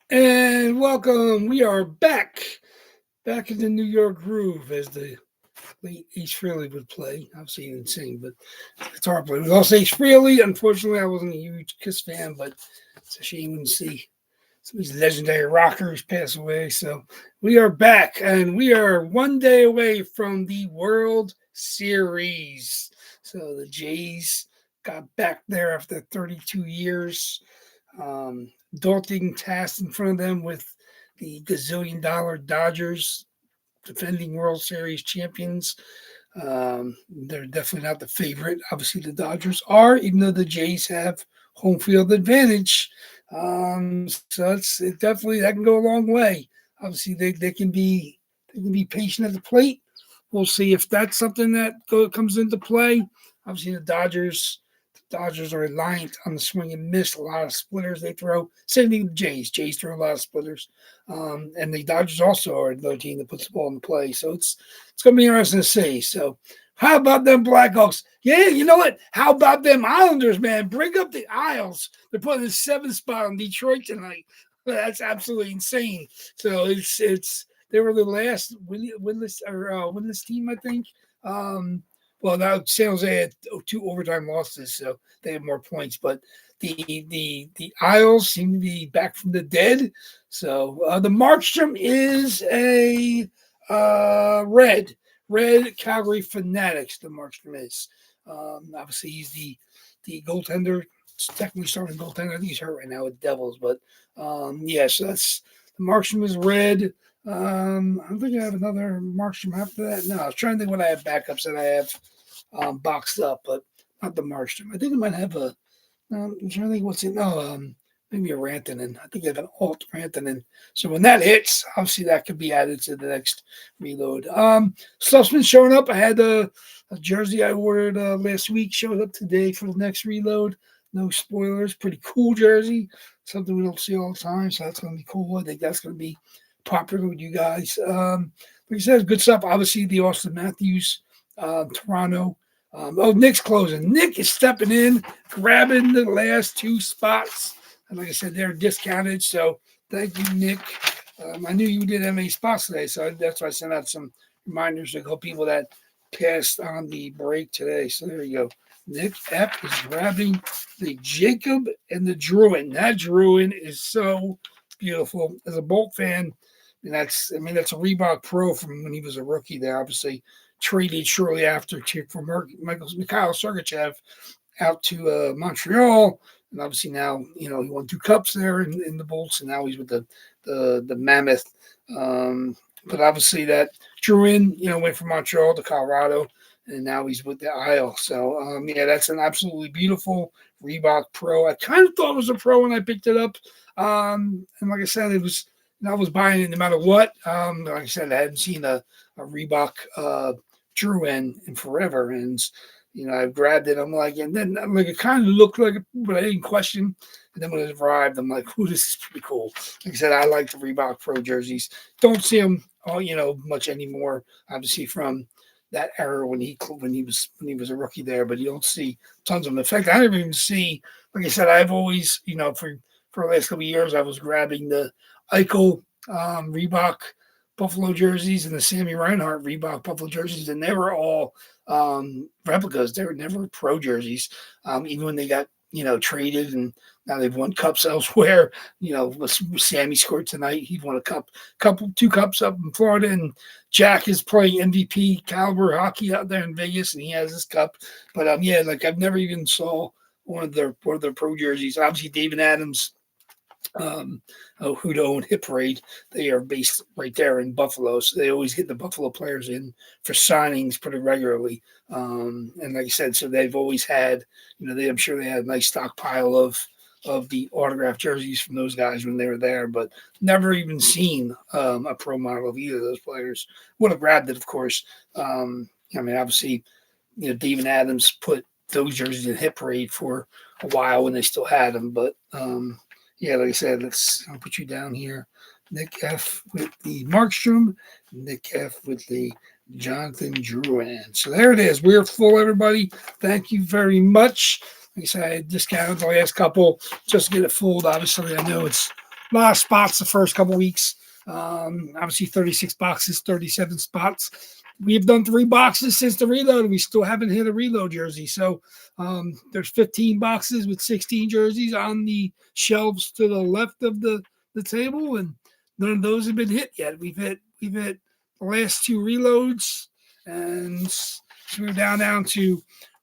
And welcome. We are back in the New York groove, as the late Ace Frehley would play. Obviously, he didn't sing, but guitar player. We also Ace Frehley. Unfortunately, I wasn't a huge Kiss fan, but it's a shame when you see some of these legendary rockers pass away. So we are back, and we are one day away from the World Series. So the Jays got back there after 32 years. Daunting task in front of them with the gazillion-dollar Dodgers, defending World Series champions. They're definitely not the favorite. Obviously, the Dodgers are, even though the Jays have home field advantage. So it definitely that can go a long way. Obviously, they can be patient at the plate. We'll see if that's something that comes into play. Obviously, the Dodgers are reliant on the swing and miss. A lot of splitters they throw. Same thing with the Jays. Jays throw a lot of splitters. And the Dodgers also are another team that puts the ball in play. So it's going to be interesting to see. So how about them Blackhawks? Yeah, you know what? How about them Islanders, man? Bring up the Isles. They're putting the seventh spot on Detroit tonight. That's absolutely insane. So it's they were the last winless team, I think. Well, now San Jose had two overtime losses, so they have more points. But the Isles seem to be back from the dead. So the Markstrom is a red Calgary Fanatics. The Markstrom is obviously he's the goaltender. It's technically starting goaltender. I think he's hurt right now with Devils, but yeah. So that's the Markstrom is red. I don't think I have another Markstrom after that. No, I was trying to think what I have backups that I have boxed up, but not the Markstrom. I think I might have a. I'm trying to think what's in. No, maybe a Rantanen. I think I have an alt Rantanen. So when that hits, obviously that could be added to the next reload. Stuff's been showing up. I had a jersey I ordered last week showed up today for the next reload. No spoilers. Pretty cool jersey. Something we don't see all the time. So that's going to be cool. I think that's going to be popular with you guys. Like I said, good stuff. Obviously, the Austin Matthews, Toronto. Nick's closing. Nick is stepping in, grabbing the last two spots. And like I said, they're discounted. So thank you, Nick. I knew you did MA spots today, so that's why I sent out some reminders to help people that passed on the break today. So there you go. Nick F is grabbing the Jacob and the Druin. That Druin is so beautiful. As a Bolt fan, and that's a Reebok Pro from when he was a rookie there. Obviously, traded shortly after for Mikhail Sergachev out to Montreal. And obviously now, he won two cups there in the Bolts, and now he's with the Mammoth. But obviously that Druin, went from Montreal to Colorado, and now he's with the Isle. So, yeah, that's an absolutely beautiful Reebok Pro. I kind of thought it was a Pro when I picked it up. And like I said, I was buying it no matter what. Like I said, I hadn't seen a Reebok Druin in forever. And, I grabbed it. I'm like, and then it kind of looked like it, but I didn't question. And then when it arrived, I'm like, "Ooh, this is pretty cool." Like I said, I like the Reebok Pro jerseys. Don't see them, much anymore. Obviously, from that era when he was a rookie there, but you don't see tons of them. In fact, I didn't even see. Like I said, I've always, for the last couple of years, I was grabbing the Eichel Reebok Buffalo jerseys and the Sammy Reinhart Reebok Buffalo jerseys, and they were all replicas. They were never pro jerseys, even when they got traded, and now they've won cups elsewhere. Sammy scored tonight. He won two cups up in Florida, and Jack is playing MVP caliber hockey out there in Vegas, and he has his cup. But yeah, like I've never even saw one of their pro jerseys. Obviously, David Adams, Hudo and Hip Parade, they are based right there in Buffalo, so they always get the Buffalo players in for signings pretty regularly. And like I said, so they've always had, I'm sure they had a nice stockpile of the autographed jerseys from those guys when they were there, but never even seen a pro model of either of those players. Would have grabbed it, of course. Obviously, David Adams put those jerseys in Hit Parade for a while when they still had them, but yeah, like I said, I'll put you down here. Nick F with the Markstrom, Nick F with the Jonathan Drouin. So there it is. We're full, everybody. Thank you very much. Like I said, I discounted the last couple just to get it full. Obviously, I know it's lot of spots the first couple weeks. Obviously 36 boxes, 37 spots. We have done 3 boxes since the reload, and we still haven't hit a reload jersey. So there's 15 boxes with 16 jerseys on the shelves to the left of the table, and none of those have been hit yet. We've hit the last 2 reloads, and so we're down to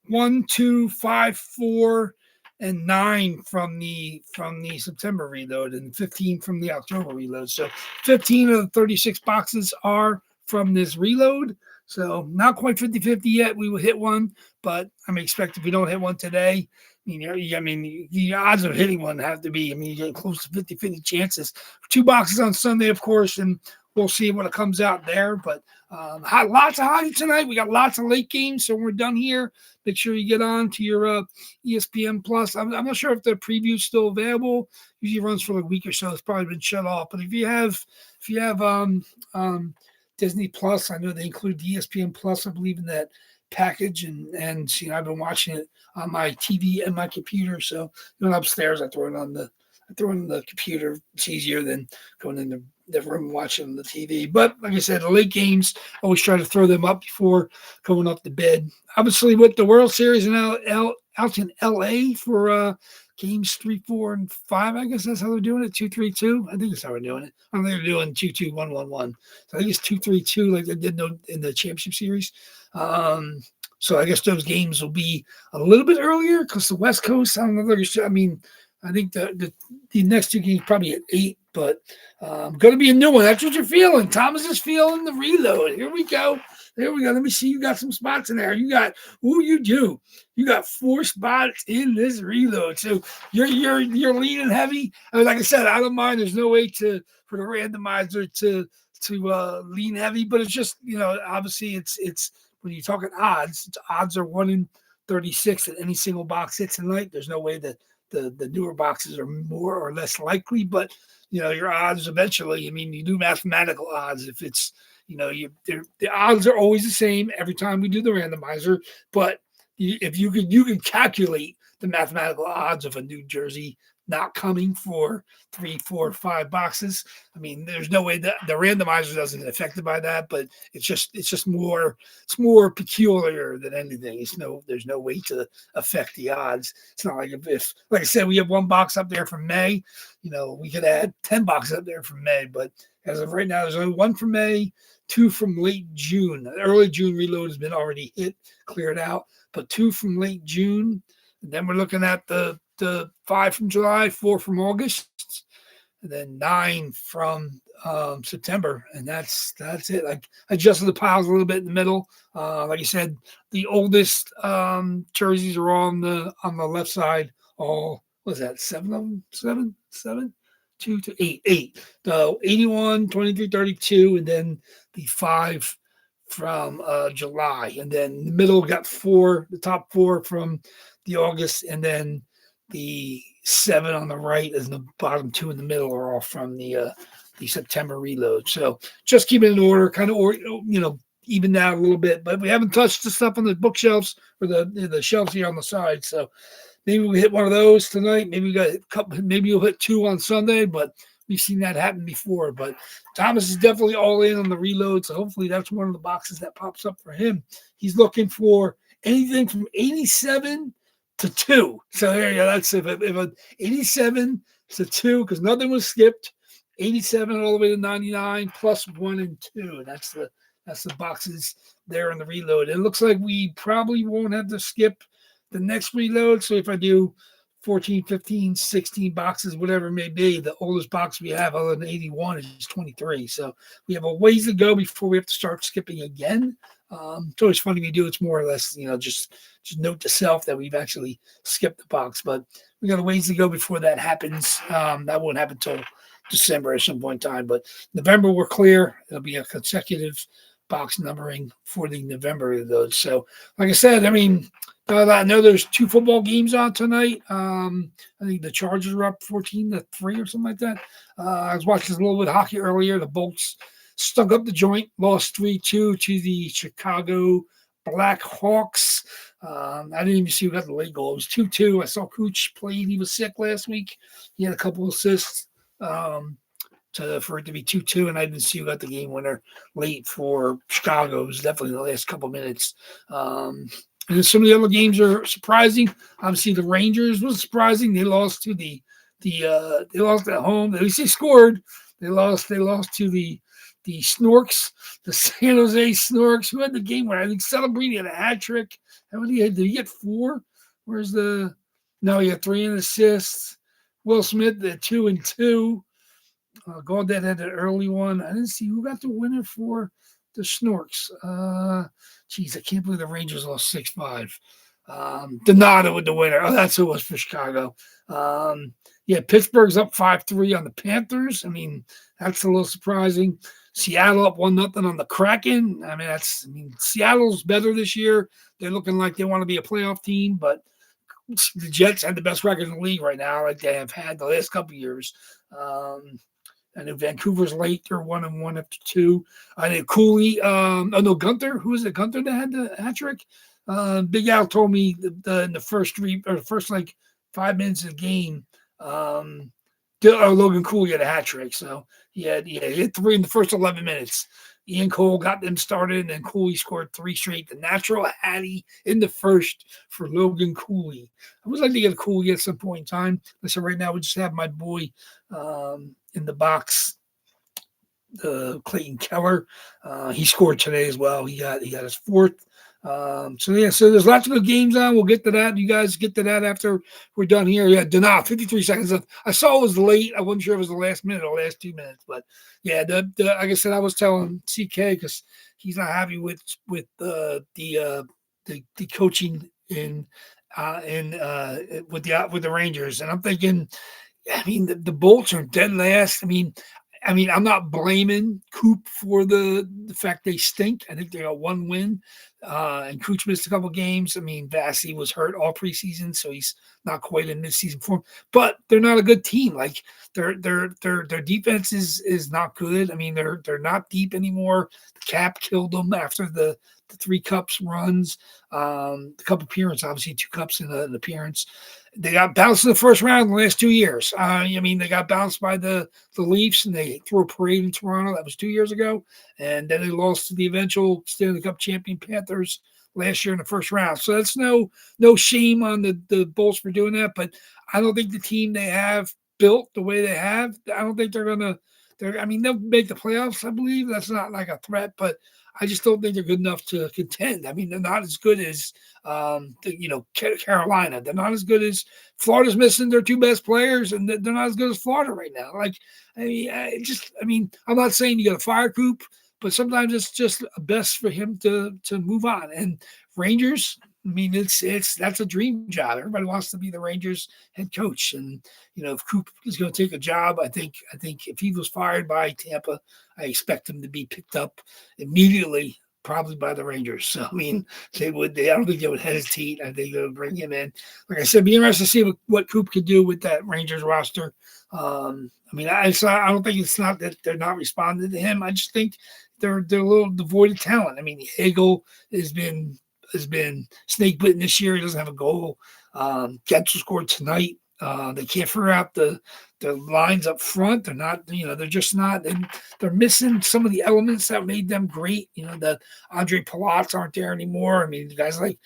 1, 2, 5, 4, and 9 from the September reload, and 15 from the October reload. So 15 of the 36 boxes are from this reload. So not quite 50-50 yet. We will hit one, but I expect if we don't hit one today, the odds of hitting one have to be, you're getting close to 50-50 chances. 2 boxes on Sunday, of course, and we'll see what comes out there. But lots of hockey tonight. We got lots of late games, so when we're done here, make sure you get on to your ESPN Plus. I'm not sure if the preview's still available. Usually runs for like a week or so. It's probably been shut off. But if you have Disney Plus, I know they include the ESPN Plus, I believe, in that package, and I've been watching it on my TV and my computer. So going upstairs, I throw it on the computer. It's easier than going in the room watching the TV. But like I said, the late games, I always try to throw them up before going up to bed. Obviously, with the World Series out in LA for games 3, 4, and 5. I guess that's how they're doing it. 2, 3, 2. I think that's how we're doing it. I think they're doing 2, 2, 1, 1, 1. So I think it's 2, 3, 2, like they did in the championship series. So I guess those games will be a little bit earlier because the West Coast, I don't know. I think the next 2 games probably at 8, but going to be a new one. That's what you're feeling. Thomas is feeling the reload. Here we go. There we go. Let me see. You got some spots in there. You do. You got 4 spots in this reload. So you're leaning heavy. Like I said, I don't mind. There's no way for the randomizer to lean heavy, but it's just, obviously it's when you're talking odds are 1 in 36 that any single box hits tonight. There's no way that the newer boxes are more or less likely, but your odds eventually. You do mathematical odds. If it's the odds are always the same every time we do the randomizer, but if you can calculate the mathematical odds of a new jersey not coming for 3, 4, 5 boxes. There's no way that the randomizer doesn't get affected by that, but it's just more peculiar than anything. There's no way to affect the odds. It's not like if like I said, we have 1 box up there from May, we could add 10 boxes up there from May, but as of right now, there's only 1 from May, 2 from late June. The early June reload has been already cleared out, but 2 from late June. And then we're looking at the 5 from July, 4 from August, and then 9 from September, and that's it. I adjusted the piles a little bit in the middle. Like I said, the oldest jerseys are on the left side. All was that 7 of them? 7, 2 to 8. The 81, 23, 32, and then the 5 from July, and then in the middle got 4. The top 4 from the August, and then the 7 on the right and the bottom 2 in the middle are all from the September reload. So just keep it in order, kind of, even out a little bit. But we haven't touched the stuff on the bookshelves or the shelves here on the side. So maybe we hit one of those tonight. Maybe we got a couple. Maybe we'll hit 2 on Sunday. But we've seen that happen before. But Thomas is definitely all in on the reload. So hopefully that's one of the boxes that pops up for him. He's looking for anything from 87 to 2. So there you go. That's if 87 to 2, because nothing was skipped. 87 all the way to 99 plus 1 and 2. And that's the boxes there in the reload. It looks like we probably won't have to skip the next reload. So if I do 14, 15, 16 boxes, whatever it may be, the oldest box we have other than 81 is 23. So we have a ways to go before we have to start skipping again. It's always funny we do. It's more or less, just note to self that we've actually skipped the box, but we got a ways to go before that happens. That won't happen until December at some point in time, but November we're clear. It'll be a consecutive box numbering for the November of those. So like I said, I know there's 2 football games on tonight. I think the Chargers are up 14-3 or something like that. I was watching a little bit of hockey earlier. The Bolts stunk up the joint, lost 3-2 to the Chicago Blackhawks. I didn't even see who got the late goal. It was 2-2. I saw Cooch played. He was sick last week. He had a couple assists. for it to be 2-2, and I didn't see who got the game winner late for Chicago. It was definitely the last couple minutes. And then some of the other games are surprising. Obviously, the Rangers was surprising. They lost to they lost at home. At least they scored. They lost to the Snorks, the San Jose Snorks, who had the game winner. I think Celebrini had a hat trick. How many did he get? 4? Where's the? No, he had 3 assists. Will Smith, the 2 and 2. Gaudette had an early one. I didn't see who got the winner for the Snorks. Geez, I can't believe the Rangers lost 6-5. Donato with the winner. Oh, that's who it was for Chicago. Yeah, Pittsburgh's up 5-3 on the Panthers. I mean, that's a little surprising. Seattle up 1-0 on the Kraken. I mean, Seattle's better this year. They're looking like they want to be a playoff team, but the Jets had the best record in the league right now, like they have had the last couple of years. I know Vancouver's late. They're 1-1 after 2. I know Cooley. Gunther. Who was it? Gunther that had the hat trick. Big Al told me in the first like 5 minutes of the game, Logan Cooley had a hat trick. So he hit 3 in the first 11 minutes. Ian Cole got them started, and then Cooley scored 3 straight. The natural Hattie in the first for Logan Cooley. I would like to get a Cooley at some point in time. Listen, right now we just have my boy in the box, Clayton Keller. He scored today as well. He got his 4th. So there's lots of good games on. We'll get to that. You guys get to that after we're done here. Yeah, Donato, 53 seconds left. I saw it was late. I wasn't sure if it was the last minute or last 2 minutes, but yeah, like I said, I was telling CK because he's not happy with the coaching with the Rangers, and I'm thinking, I mean, the Bolts are dead last. I mean, I'm not blaming Coop for the fact they stink. I think they got 1 win, and Cooch missed a couple games. I mean, Vassy was hurt all preseason, so he's not quite in midseason form. But they're not a good team. Like their defense is not good. I mean, they're not deep anymore. The cap killed them after the 3 cups runs, the cup appearance, obviously 2 cups in an appearance. They got bounced in the first round in the last 2 years. They got bounced by the Leafs, and they threw a parade in Toronto. That was 2 years ago. And then they lost to the eventual Stanley Cup champion Panthers last year in the first round. So that's no shame on the Bolts for doing that. But I don't think the team they have built the way they have, I don't think they're going to – they'll make the playoffs, I believe. That's not like a threat, but I just don't think they're good enough to contend. I mean, they're not as good as Carolina. They're not as good as Florida's missing their 2 best players, and they're not as good as Florida right now. Like, I'm not saying you got to fire Coop, but sometimes it's just best for him to move on. And Rangers, I mean, that's a dream job. Everybody wants to be the Rangers head coach, and if Coop is going to take a job, I think if he was fired by Tampa, I expect him to be picked up immediately, probably by the Rangers. So I mean, they would. I don't think they would hesitate. I think they would bring him in. Like I said, be interested to see what Coop could do with that Rangers roster. I don't think it's not that they're not responding to him. I just think they're a little devoid of talent. I mean, Hagel has been snake bitten this year. He doesn't have a goal. Getzel scored tonight. They can't figure out the lines up front. They're not, they're just not, and they're missing some of the elements that made them great. The Andre Palats aren't there anymore. I mean, guys like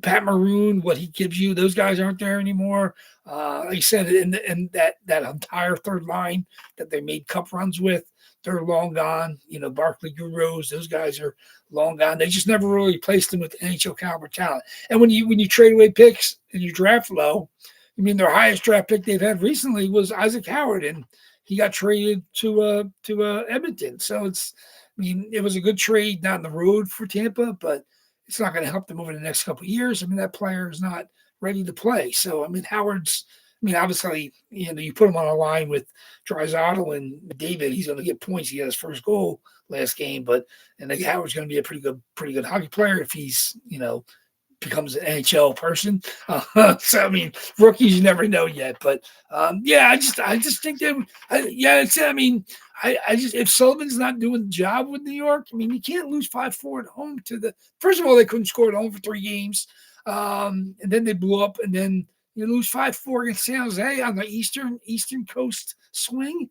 Pat Maroon, what he gives you, those guys aren't there anymore. Like I said, in that entire third line that they made cup runs with, they're long gone. Barkley, Rose, those guys are long gone. They just never really replaced them with NHL caliber talent. And when you trade away picks and you draft low, I mean, their highest draft pick they've had recently was Isaac Howard, and he got traded to Edmonton. So it was a good trade down the road for Tampa, but it's not going to help them over the next couple of years. I mean, that player is not ready to play. So, I mean, obviously, you put him on a line with Draisaitl and David, he's going to get points. He had his first goal last game, and I think Howard's going to be a pretty good hockey player if he's, becomes an NHL person. So, I mean, rookies, you never know yet. But, I just think that, if Sullivan's not doing the job with New York, I mean, you can't lose 5-4 at home first of all, they couldn't score at home for 3 games. And then they blew up, and then You lose 5-4 against San Jose on the Eastern Coast swing.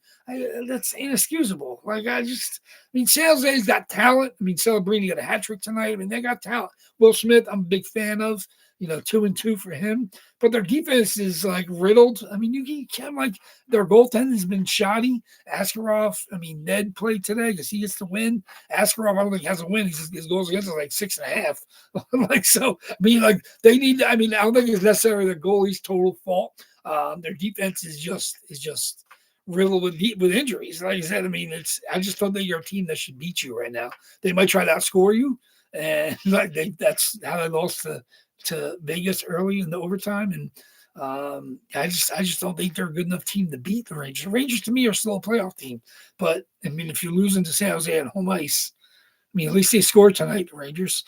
That's inexcusable. San Jose's got talent. Celebrini got a hat trick tonight. They got talent. Will Smith, I'm a big fan of. 2-2 for him. But their defense is riddled. You can't their goaltending has been shoddy. Askarov, Ned played today because he gets the win. Askarov, I don't think has a win. His goals against are 6.5. They need. I don't think it's necessarily the goalie's total fault. Their defense is just riddled with injuries. Like I said, I just don't think you're a team that should beat you right now. They might try to outscore you, and that's how they lost to Vegas early in the overtime. And I just don't think they're a good enough team to beat the Rangers. The Rangers to me are still a playoff team, but if you're losing to San Jose at home ice. At least they scored tonight, the Rangers.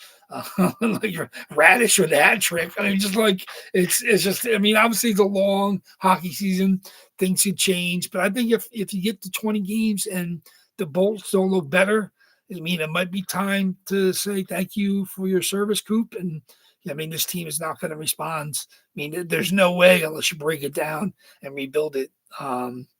Radish with the hat trick. It's just. Obviously it's a long hockey season. Things could change, but I think if you get to 20 games and the Bolts don't look better, it might be time to say thank you for your service, Coop. And this team is not going to respond. There's no way unless you break it down and rebuild it.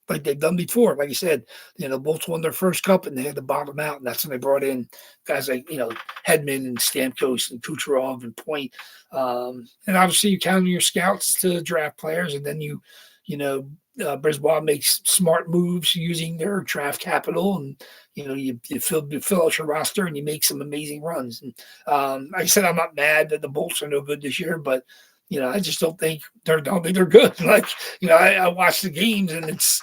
Like they've done before. Like you said, Bolts won their first cup and they had to bottom out. And that's when they brought in guys like, Hedman and Stamkos and Kucherov and Point. And obviously you count on your scouts to draft players. And then Brisbois makes smart moves using their draft capital. And, you fill out your roster and you make some amazing runs. And like I said, I'm not mad that the Bolts are no good this year, but I just don't think they're good. I watch the games and it's,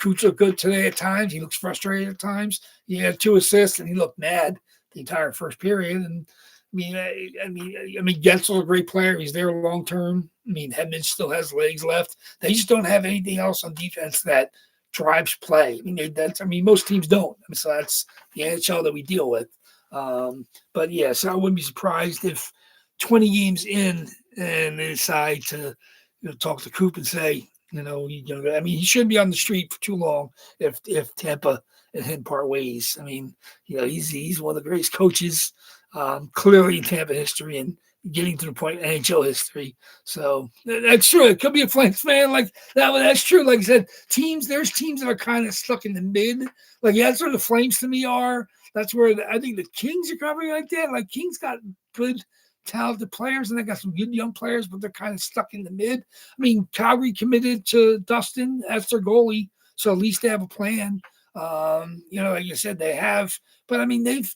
Cooch looked good today at times. He looks frustrated at times. He had 2 assists and he looked mad the entire first period. And Getzel's a great player. He's there long term. Hedman still has legs left. They just don't have anything else on defense that drives play. Most teams don't. So that's the NHL that we deal with. But yeah, so I wouldn't be surprised if 20 games in and they decide to talk to Coop and say, he shouldn't be on the street for too long if Tampa and him part ways. He's one of the greatest coaches clearly in Tampa history and getting to the point in NHL history. So that's true. It could be a Flames fan like that. That's true. Like I said, there's teams that are kind of stuck in the mid. That's where the Flames to me are. That's where I think the Kings are probably like that. Kings got good talented players, and they got some good young players, but they're kind of stuck in the mid. Calgary committed to Dustin as their goalie, so at least they have a plan. Like you said, they have, but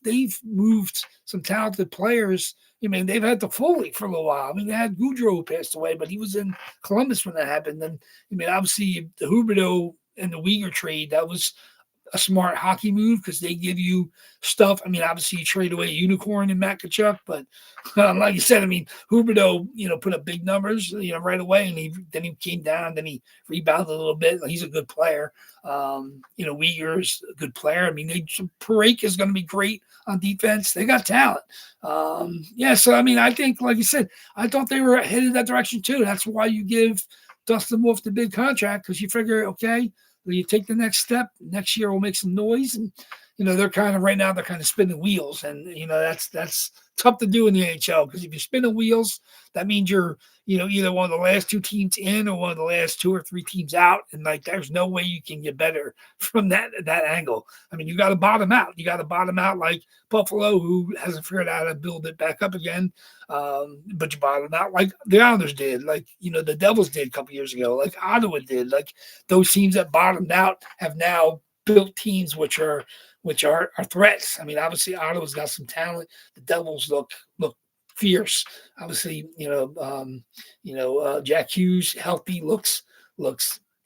they've moved some talented players. They've had the Foley for a little while. They had Goudreau who passed away, but he was in Columbus when that happened. And obviously the Huberdeau and the Uyghur trade, that was a smart hockey move because they give you stuff. Obviously you trade away Unicorn and Matt Tkachuk, but like you said, Huberdeau, put up big numbers, right away, and then he came down, then he rebounded a little bit. He's a good player. Uyghur's a good player. Parake is going to be great on defense. They got talent. So I think, like you said, I thought they were headed that direction too. That's why you give Dustin Wolf the big contract, because you figure, okay, you take the next step. Next year we'll make some noise, and they're kind of spinning wheels, and that's tough to do in the NHL, because if you're spinning wheels, that means you're either one of the last 2 teams in or one of the last 2 or 3 teams out, and there's no way you can get better from that angle. You got to bottom out. You got to bottom out like Buffalo, who hasn't figured out how to build it back up again. But you bottom out like the Islanders did, the Devils did a couple years ago, like Ottawa did. Those teams that bottomed out have now built teams which are threats. Obviously Ottawa's got some talent. The Devils look fierce. Obviously, Jack Hughes healthy looks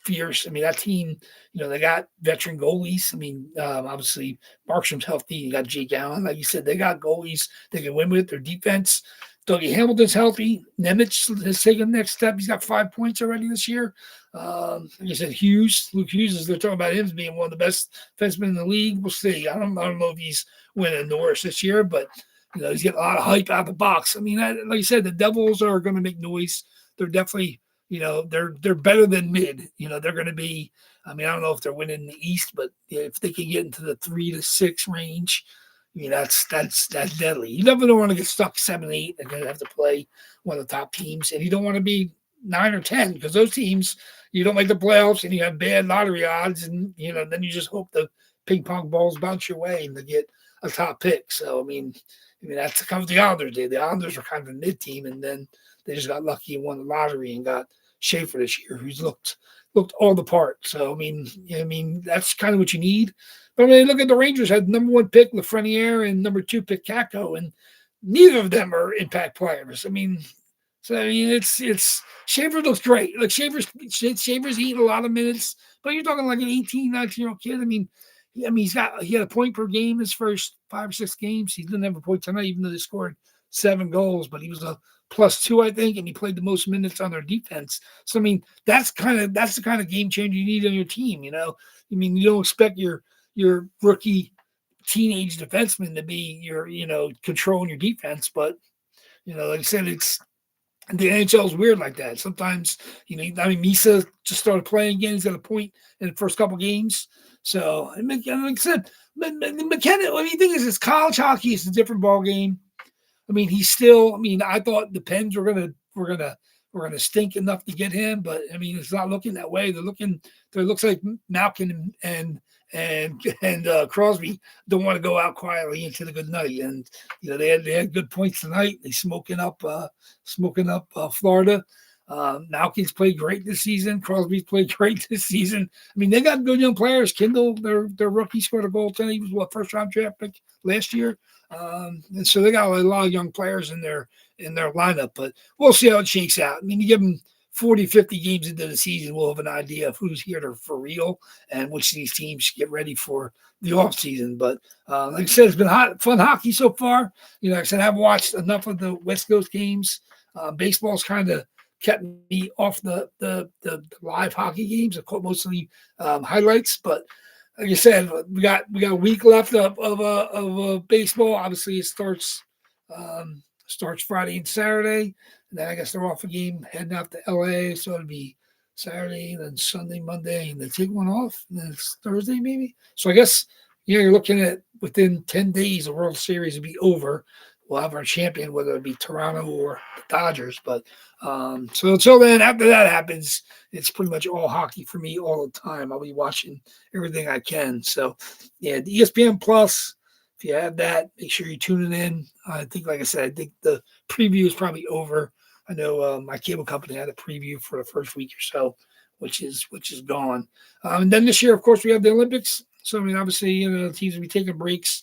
fierce. That team, they got veteran goalies. Obviously Markstrom's healthy. You got Jake Allen. Like you said, they got goalies they can win with. Their defense. Dougie Hamilton's healthy. Nemec has taken the next step. He's got 5 points already this year. Like I said, Luke Hughes, they're talking about him as being one of the best defensemen in the league. We'll see. I don't know if he's winning Norris this year, but he's getting a lot of hype out of the box. Like I said, the Devils are going to make noise. They're definitely, they're better than mid. They're going to be. I don't know if they're winning the East, but if they can get into the 3 to 6 range, that's deadly. You never don't want to get stuck 7-8. They're going to have to play one of the top teams, and you don't want to be 9 or 10, because those teams, you don't make the playoffs and you have bad lottery odds, and then you just hope the ping pong balls bounce your way and to get a top pick. So I mean that's kind of the Islanders did. The Islanders were kind of a mid team, and then they just got lucky and won the lottery and got Schaefer this year, who's looked all the part. So I mean that's kind of what you need. But I mean, look at the Rangers had number 1 pick Lafreniere and number 2 pick Kako, and neither of them are impact players. I mean, it's Schaefer looks great. Like Schaefer's eating a lot of minutes, but you're talking like an 18, 19-year-old kid. He had a point per game his first 5 or 6 games. He didn't have a point tonight, even though they scored 7 goals, but he was a +2, I think, and he played the most minutes on their defense. So that's the kind of game changer you need on your team. You don't expect your rookie teenage defenseman to be controlling your defense, but like I said, it's the NHL is weird like that. Sometimes, Misa just started playing again. He's got a point in the first couple games. So, like I said, McKenna, the thing is, it's college hockey. It's a different ball game. He's still. I thought the Pens were gonna stink enough to get him, but it's not looking that way. It looks like Malkin and Crosby don't want to go out quietly into the good night. And they had good points tonight. They smoking up Florida. Malkin's played great this season. Crosby's played great this season. They got good young players. Kindle, their rookie, scored a goal tonight. He was first round draft pick last year. And so they got a lot of young players in their lineup, but we'll see how it shakes out. You give them 40, 50 games into the season, we'll have an idea of who's here for real and which of these teams get ready for the offseason. But like I said, it's been fun hockey so far. Like I said, I've watched enough of the West Coast games. Baseball's kind of kept me off the live hockey games. I've caught mostly highlights, but like I said, we got a week left of baseball. Obviously, it starts Friday and Saturday. And then I guess they're off a game heading out to LA. So it'll be Saturday, then Sunday, Monday, and then take one off. And then it's Thursday, maybe. So I guess you're looking at within 10 days, the World Series will be over. We'll have our champion, whether it be Toronto or the Dodgers. But so until then, after that happens, it's pretty much all hockey for me all the time. I'll be watching everything I can. So, yeah, the ESPN Plus, if you have that, make sure you're tuning in. Like I said, I think the preview is probably over. I know my cable company had a preview for the first week or so, which is gone. And then this year, of course, we have the Olympics. So, obviously, the teams will be taking breaks.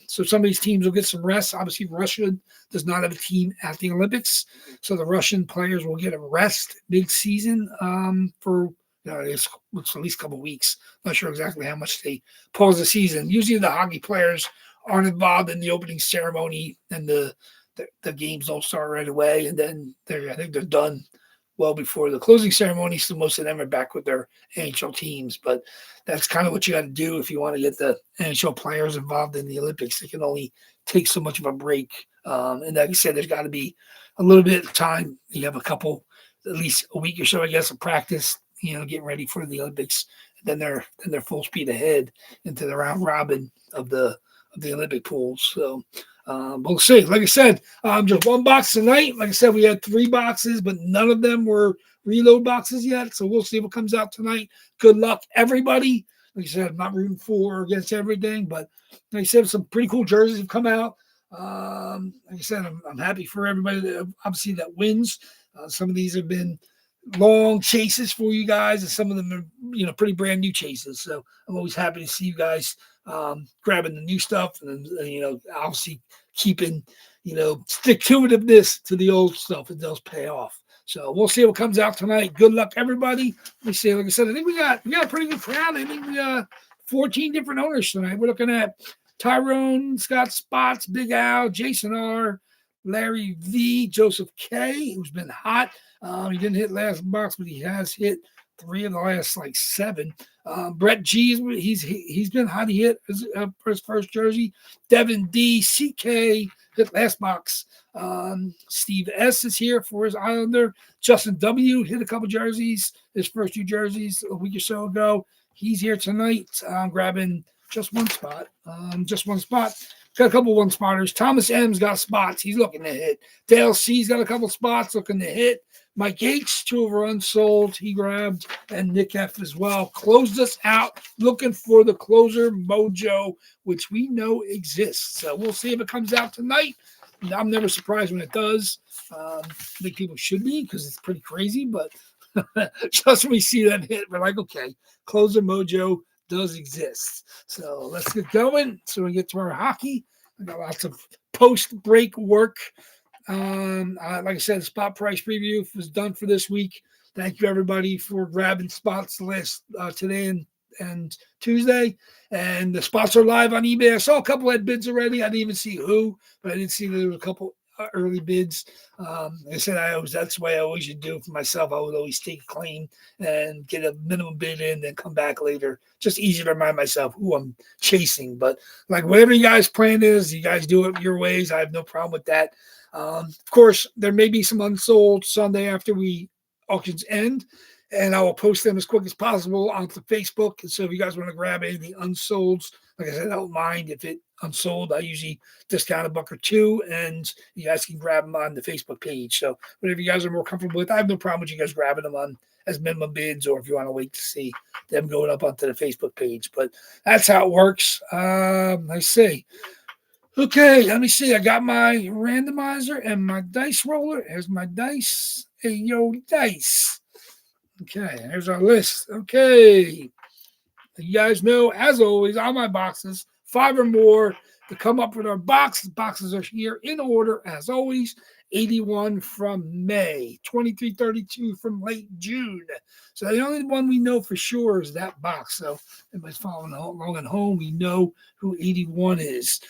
So some of these teams will get some rest. Obviously, Russia does not have a team at the Olympics. So the Russian players will get a rest mid-season for it's at least a couple of weeks. Not sure exactly how much they pause the season. Usually the hockey players aren't involved in the opening ceremony, and the games don't start right away. And then I think they're done well before the closing ceremony, so most of them are back with their NHL teams. But that's kind of what you got to do if you want to get the NHL players involved in the Olympics. They can only take so much of a break. And like I said, there's got to be a little bit of time. You have at least a week or so, I guess, of practice, getting ready for the Olympics. And then they're full speed ahead into the round robin of the Olympic pools. So we'll see. Like I said, just one box tonight. Like I said, we had 3 boxes, but none of them were reload boxes yet. So we'll see what comes out tonight. Good luck, everybody. Like I said, I'm not rooting for or against everything, but like I said, some pretty cool jerseys have come out. Like I said, I'm happy for everybody obviously that wins. Some of these have been long chases for you guys, and some of them are pretty brand new chases. So I'm always happy to see you guys grabbing the new stuff, and obviously keeping stick to itiveness to the old stuff. It does pay off. So we'll see what comes out tonight. Good luck, everybody. Let me see. Like I said, I think we got a pretty good crowd. I think we got 14 different owners tonight. We're looking at Tyrone, Scott Spots, Big Al, Jason R, Larry V, Joseph K, who's been hot. He didn't hit last box, but he has hit 3 of the last 7. Brett G, he's been hot. He hit his first jersey. Devin D, CK hit last box. Steve S is here for his Islander. Justin W hit a couple jerseys, his first 2 jerseys a week or so ago. He's here tonight, grabbing just one spot. Got a couple one-spotters. Thomas M's got spots. He's looking to hit. Dale C's got a couple spots looking to hit. Mike H, 2 of our unsold, he grabbed, and Nick F as well. Closed us out looking for the closer mojo, which we know exists. So we'll see if it comes out tonight. I'm never surprised when it does. I think people should be because it's pretty crazy, but just when we see that hit, we're like, okay, closer mojo does exist. So let's get going so we get to our hockey. I got lots of post-break work. Like I said, the spot price preview was done for this week. Thank you, everybody, for grabbing spots last today and Tuesday. And the spots are live on eBay. I saw a couple had bids already. I didn't even see who, but I did see that there were a couple early bids. Like I said, that's the way I always should do it for myself. I would always take a claim and get a minimum bid in, then come back later. Just easy to remind myself who I'm chasing. But like whatever you guys' plan is, you guys do it your ways. I have no problem with that. Of course, there may be some unsold Sunday after auctions end, and I will post them as quick as possible onto Facebook. And so if you guys want to grab any of the unsolds, like I said, I don't mind if it unsold. I usually discount a buck or two, and you guys can grab them on the Facebook page. So whatever you guys are more comfortable with, I have no problem with you guys grabbing them on as minimum bids, or if you want to wait to see them going up onto the Facebook page. But that's how it works. I see. Okay, let me see. I got my randomizer and my dice roller. Here's my dice. Hey, yo, dice. Okay, here's our list. Okay. You guys know, as always, on my boxes, 5 or more to come up with our box. The boxes are here in order, as always. 81 from May, 2332 from late June. So the only one we know for sure is that box. So everybody's following along at home. We know who 81 is.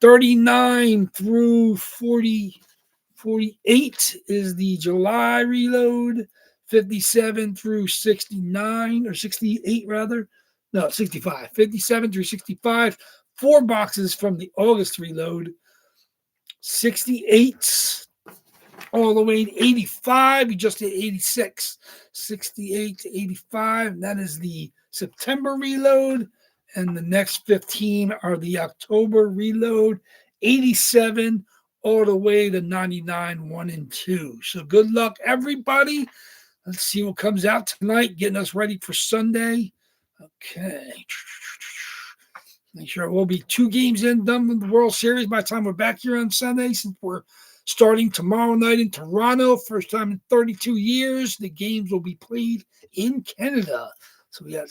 39 through 48 is the July reload. 57 through 69, or 68 rather. No, 65. 57 through 65. 4 boxes from the August reload. 68 all the way to 85. You just hit 86. 68 to 85. That is the September reload. And the next 15 are the October reload. 87 all the way to 99, 1 and 2. So good luck, everybody. Let's see what comes out tonight, getting us ready for Sunday. Okay. Make sure we'll be 2 games done with the World Series by the time we're back here on Sunday, since we're starting tomorrow night in Toronto. First time in 32 years. The games will be played in Canada. So we got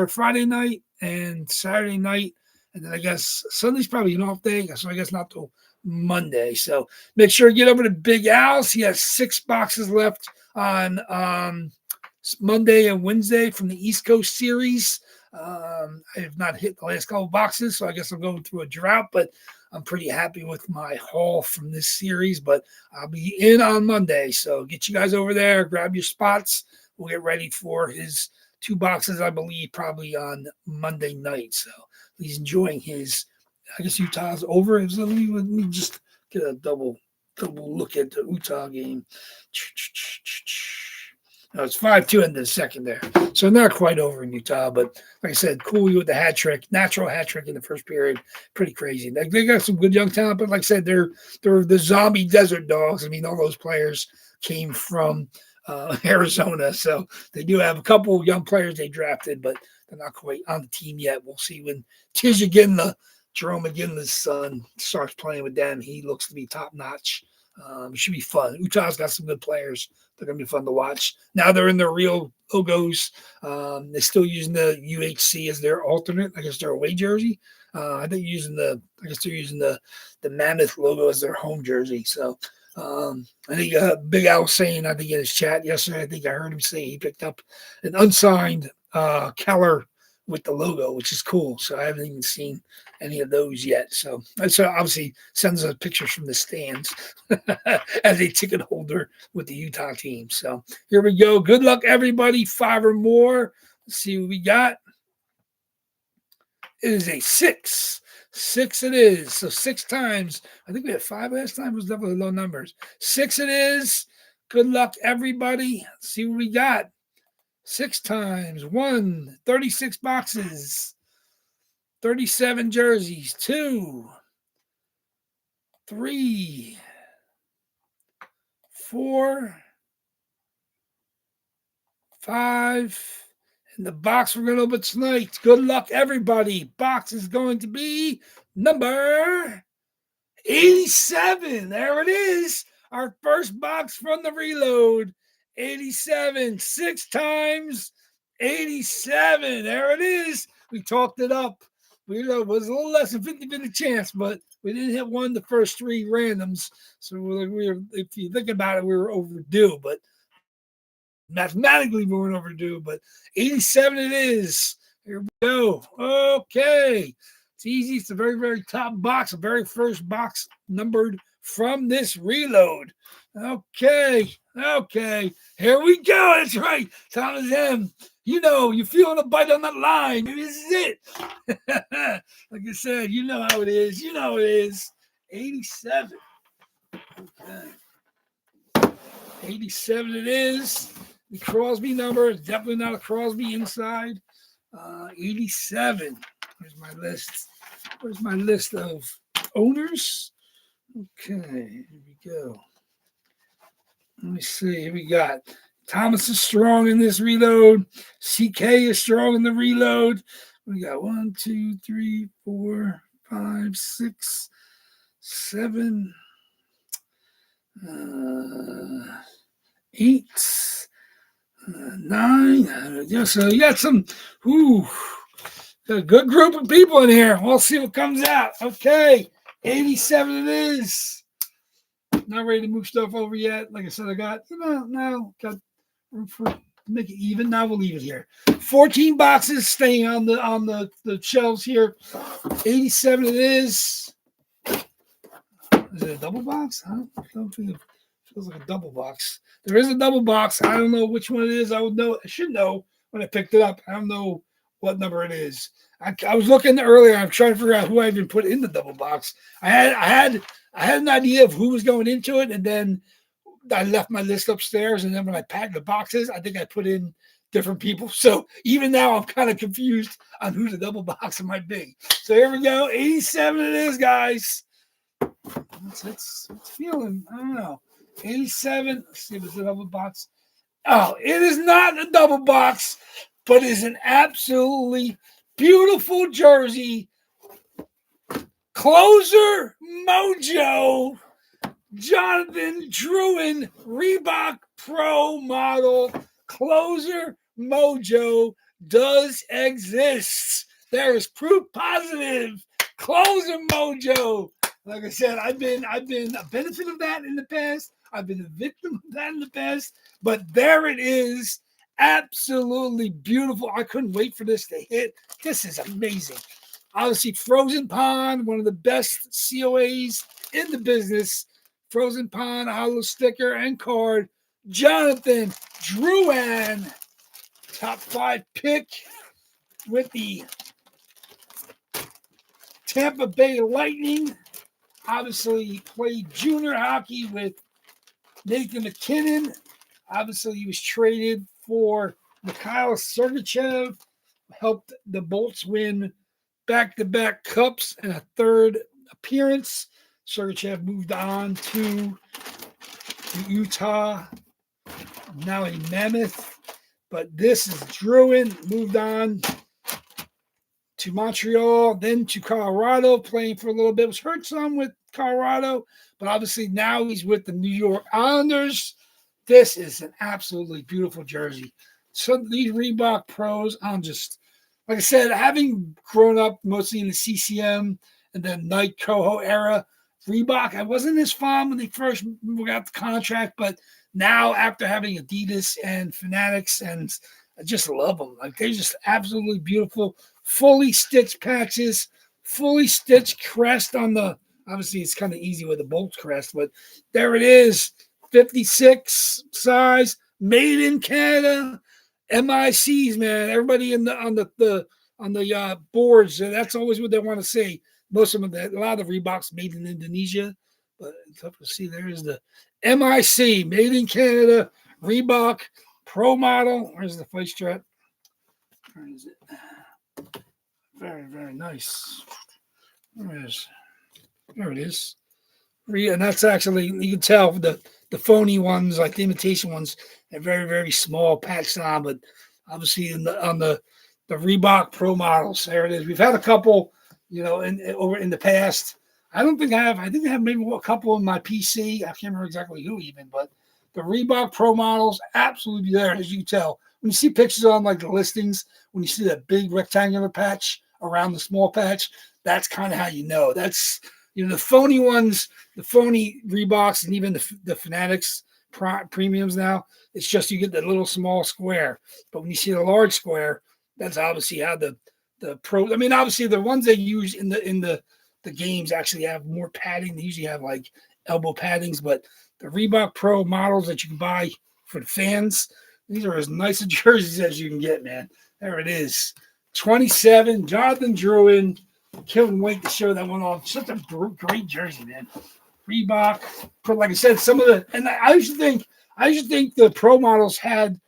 Friday night and Saturday night. And then I guess Sunday's probably an off day. So I guess not till Monday. So make sure to get over to Big Al's. He has 6 boxes left on Monday and Wednesday from the East Coast series. I have not hit the last couple boxes, so I guess I'm going through a drought, but I'm pretty happy with my haul from this series. But I'll be in on Monday, so get you guys over there, grab your spots. We'll get ready for his 2 boxes, I believe, probably on Monday night. So he's enjoying his, I guess Utah's over. Let me just get a double look at the Utah game. No, it's 5-2 in the second there. So not quite over in Utah, but like I said, Cooley with the hat trick, natural hat trick in the first period. Pretty crazy. They got some good young talent, but like I said, they're the zombie desert dogs. I mean, all those players came from Arizona. So they do have a couple young players they drafted, but they're not quite on the team yet. We'll see when Jerome McGinley's son starts playing with them. He looks to be top notch. It should be fun. Utah's got some good players. They're going to be fun to watch. Now they're in their real logos. They're still using the UHC as their alternate. I guess their away jersey. I think they're using the Mammoth logo as their home jersey. So I think Big Al was saying, I think in his chat yesterday, I think I heard him say he picked up an unsigned Keller with the logo, which is cool. So I haven't even seen any of those yet. So obviously sends us pictures from the stands as a ticket holder with the Utah team. So here we go. Good luck, everybody. 5 or more. Let's see what we got. It is a 6. 6 it is. So 6 times. I think we had 5 last time. It was definitely low numbers. 6 it is. Good luck, everybody. Let's see what we got. 6 times. 1, 36 boxes. 37 jerseys. 2, 3, 4, 5. And the box we're going to open tonight. Good luck, everybody. Box is going to be number 87. There it is. Our first box from the reload. 87. 6 times 87. There it is. We talked it up. We know it was a little less than 50-50 chance, but we didn't hit one the first 3 randoms. So we were, if you think about it, we were overdue. But mathematically, we weren't overdue. But 87 it is. Here we go. Okay. It's easy. It's the very, very top box, the very first box numbered from this reload. Okay. Here we go. That's right. Thomas M. You know, you're feeling a bite on that line. This is it. Like I said, you know how it is. 87. Okay. 87 it is. The Crosby number is definitely not a Crosby inside. 87. Where's my list of owners? Okay, here we go. Let me see. Here we got Thomas is strong in this reload. CK is strong in the reload. We got 1, 2, 3, 4, 5, 6, 7, 8, 9. Yeah, so you got some. Got a good group of people in here. We'll see what comes out. Okay, 87 it is. Not ready to move stuff over yet. Like I said, I got, now got room for to make it even. Now we'll leave it here. 14 boxes staying on the shelves here. 87 it is. Is it a double box? I don't think it feels like a double box. There is a double box. I don't know which one it is. I should know when I picked it up. I don't know what number it is. I was looking earlier. I'm trying to figure out who I even put in the double box. I had an idea of who was going into it, and then I left my list upstairs. And then when I packed the boxes, I think I put in different people. So even now, I'm kind of confused on who the double box might be. So here we go. 87 it is, guys. It's feeling. I don't know. 87. Let's see if it's a double box. Oh, it is not a double box, but it's an absolutely beautiful jersey. Closer Mojo. Jonathan Druin Reebok Pro model. Closer Mojo does exist. There is proof positive. Closer Mojo. Like I said, I've been a benefit of that in the past. I've been a victim of that in the past. But there it is. Absolutely beautiful. I couldn't wait for this to hit. This is amazing. Obviously, Frozen Pond, one of the best COAs in the business. Frozen Pond, hollow sticker and card. Jonathan Drouin, top 5 pick with the Tampa Bay Lightning. Obviously, he played junior hockey with Nathan McKinnon. Obviously, he was traded for Mikhail Sergachev, helped the Bolts win back-to-back cups and a third appearance. Sergachev moved on to Utah, now a Mammoth. But this is Druin, moved on to Montreal, then to Colorado, playing for a little bit. Was hurt some with Colorado, but obviously now he's with the New York Islanders. This is an absolutely beautiful jersey. So these Reebok Pros, I'm just, like I said, having grown up mostly in the CCM and then Nike Coho era, Reebok, I wasn't as fond when they first got the contract, but now after having Adidas and Fanatics, and I just love them. Like, they're just absolutely beautiful. Fully stitched patches, fully stitched crest on the, obviously it's kind of easy with the Bolts crest, but there it is. 56 size, made in Canada. MICs, man. Everybody on the boards, that's always what they want to see. Most of them, a lot of the Reeboks made in Indonesia, but it's tough to see. There is the MIC, made in Canada, Reebok Pro model. Where's the face strap? Where is it? Very, very nice. There it is. And that's actually, you can tell the phony ones, like the imitation ones, are very, very small patched on. But obviously on the Reebok Pro models, there it is. We've had a couple, over in the past. I think I have maybe a couple in my PC. I can't remember exactly who even, but the Reebok Pro models absolutely there, as you can tell. When you see pictures on like the listings, when you see that big rectangular patch around the small patch, that's kind of how you know. That's, the phony ones, the phony Reeboks, and even the Fanatics premiums now. It's just you get the little small square, but when you see the large square, that's obviously how the pro. I mean, obviously the ones they use in the games actually have more padding. They usually have like elbow paddings, but the Reebok Pro models that you can buy for the fans, these are as nice a jerseys as you can get, man. There it is. 27, Jonathan Druin. Couldn't wait to show that one off. Such a great jersey, man. Reebok. Like I said, and I used to think the pro models had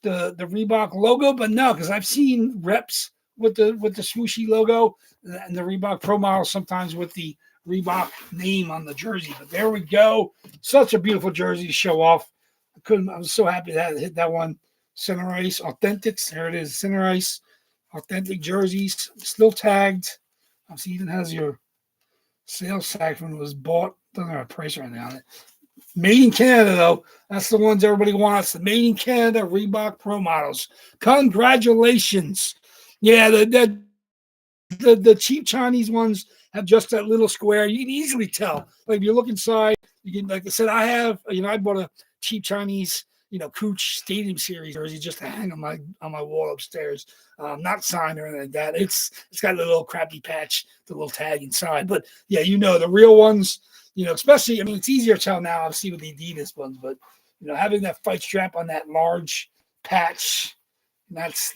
the Reebok logo, but no, because I've seen reps with the swooshy logo and the Reebok Pro model sometimes with the Reebok name on the jersey. But there we go. Such a beautiful jersey to show off. I was so happy that I hit that one. Center Ice Authentics. There it is. Center Ice Authentic jerseys. Still tagged. Obviously, even has your sales tag when it was bought. Doesn't have a price right now on it. Made in Canada, though. That's the ones everybody wants. The Made in Canada Reebok Pro models. Congratulations. Yeah, the cheap Chinese ones have just that little square. You can easily tell. Like if you look inside, you can, like I said, I bought a cheap Chinese, Cooch Stadium Series jersey just to hang on my wall upstairs. Not signed or anything like that. It's got a little crappy patch, the little tag inside. But yeah, the real ones, especially, I mean, it's easier to tell now, obviously, with the Adidas ones, but having that fight strap on that large patch, that's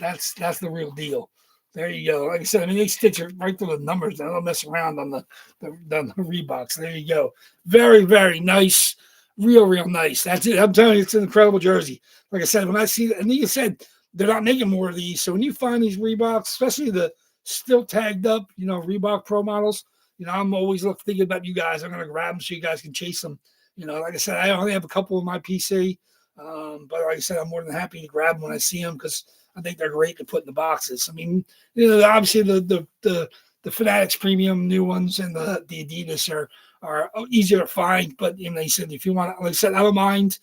the real deal. There you go. Like I said, I mean, they stitch it right through the numbers. They don't mess around on the Reeboks. There you go. Very, very nice. Real nice. That's it. I'm telling you, it's an incredible jersey. Like I said, when I see, and you said they're not making more of these. So when you find these Reeboks, especially the still tagged up, Reebok Pro models, I'm always thinking about you guys. I'm going to grab them so you guys can chase them. Like I said, I only have a couple in my PC. But like I said, I'm more than happy to grab them when I see them because I think they're great to put in the boxes. I mean, obviously the Fanatics premium new ones and the Adidas are easier to find. But they said if you want, like I said, I don't mind,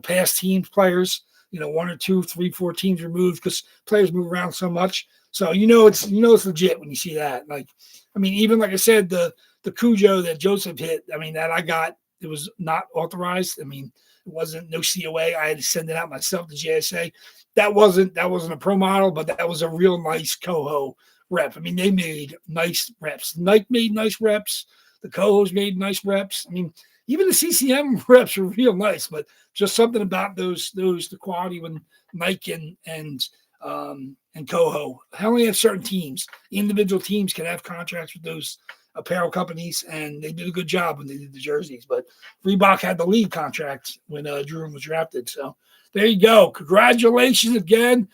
past teams, players, 1 or 2, 3, 4 teams removed because players move around so much. So it's legit when you see that. Like, I mean, even like I said, the Cujo that Joseph hit, I mean, that I got, it was not authorized. I mean, it wasn't no COA. I had to send it out myself to JSA. That wasn't a pro model, but that was a real nice Coho rep. I mean, they made nice reps. Nike made nice reps. The Cohos made nice reps. I mean, even the CCM reps were real nice, but just something about the quality when Nike and Coho. I only have certain teams. Individual teams can have contracts with those apparel companies, and they did a good job when they did the jerseys. But Reebok had the lead contract when Drew was drafted. So there you go. Congratulations again.